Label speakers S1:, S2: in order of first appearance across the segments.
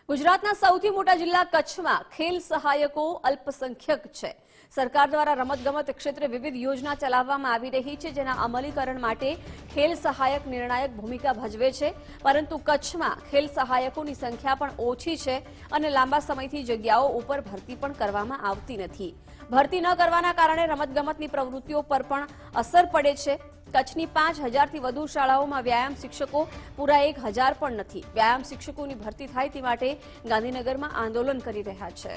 S1: ગુજરાતના સૌથી મોટા જિલ્લા કચ્છમાં ખેલ સહાયકો અલ્પસંખ્યક છે। સરકાર દ્વારા રમતગમત ક્ષેત્રે વિવિધ યોજના ચલાવવામાં આવી રહી છે, જેના અમલીકરણ માટે ખેલ સહાયક નિર્ણાયક ભૂમિકા ભજવે છે। પરંતુ કચ્છમાં ખેલ સહાયકોની સંખ્યા પણ ઓછી છે અને લાંબા સમયથી જગ્યાઓ ઉપર ભરતી પણ કરવામાં આવતી નથી। ભરતી ન કરવાના કારણે રમતગમતની પ્રવૃત્તિઓ પર પણ અસર પડે છે। કચ્છની 5000થી વધુ શાળાઓમાં વ્યાયામ શિક્ષકો પૂરા 1000 પણ નથી। વ્યાયામ શિક્ષકોની ભરતી થાય તે માટે ગાંધીનગરમાં આંદોલન કરી રહ્યા છે।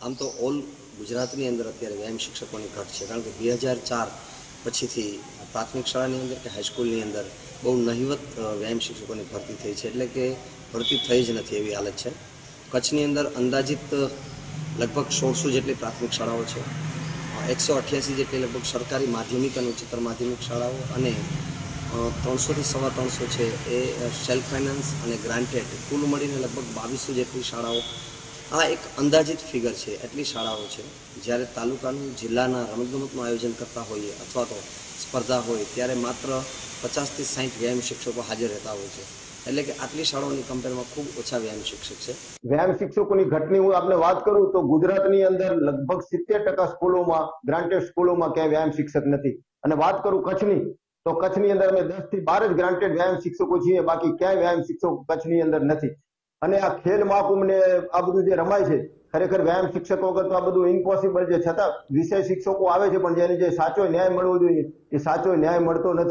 S2: આમ તો ઓલ ગુજરાતની અંદર અત્યારે વ્યાયામ શિક્ષકોની ઘટ છે, કારણ કે 2004 પછીથી પ્રાથમિક શાળાની અંદર કે હાઈસ્કૂલની અંદર બહુ નહિવત વ્યાયામ શિક્ષકોની ભરતી થઈ છે, એટલે કે ભરતી થઈ જ નથી એવી હાલત છે। કચ્છની અંદર અંદાજિત લગભગ 1600 જેટલી પ્રાથમિક શાળાઓ છે, 188 જેટલી લગભગ સરકારી માધ્યમિક અને ઉચ્ચતર માધ્યમિક શાળાઓ અને 300 થી 350 છે એ સેલ્ફ ફાઇનાન્સ અને ગ્રાન્ટેડ, કુલ મળીને લગભગ 2200 જેટલી શાળાઓ, આ એક અંદાજિત ફિગર છે, એટલી શાળાઓ છે। જ્યારે તાલુકાનું જિલ્લાના રમતગમતનું આયોજન કરતા હોઈએ અથવા તો સ્પર્ધા હોય ત્યારે માત્ર 50 થી 60 વ્યાયામ શિક્ષકો હાજર રહેતા હોય છે, એટલે કે આટલી શાળાઓની કમ્પેરમાં ખૂબ ઓછા વ્યાયામ શિક્ષક છે।
S3: વ્યાયામ શિક્ષકોની ઘટની હું આપને વાત કરું તો ગુજરાતની અંદર લગભગ 70% સ્કૂલોમાં, ગ્રાન્ટેડ સ્કૂલોમાં ક્યાંય વ્યાયામ શિક્ષક નથી। અને વાત કરું કચ્છની, તો કચ્છની અંદર અમે 10 થી 12 જ ગ્રાન્ટેડ વ્યાયામ શિક્ષકો છીએ, બાકી ક્યાંય વ્યાયામ શિક્ષકો કચ્છની અંદર નથી। અને આ ખેલ મહાકુંભ ને આ બધું જે રમાય છે, ખરેખર વ્યાયામ શિક્ષકો વગર તો આ બધું ઇમ્પોસિબલ છે। છતાં વિષય શિક્ષકો આવે છે, પણ જેને જે સાચો ન્યાય મળવો જોઈએ એ સાચો ન્યાય મળતો નથી।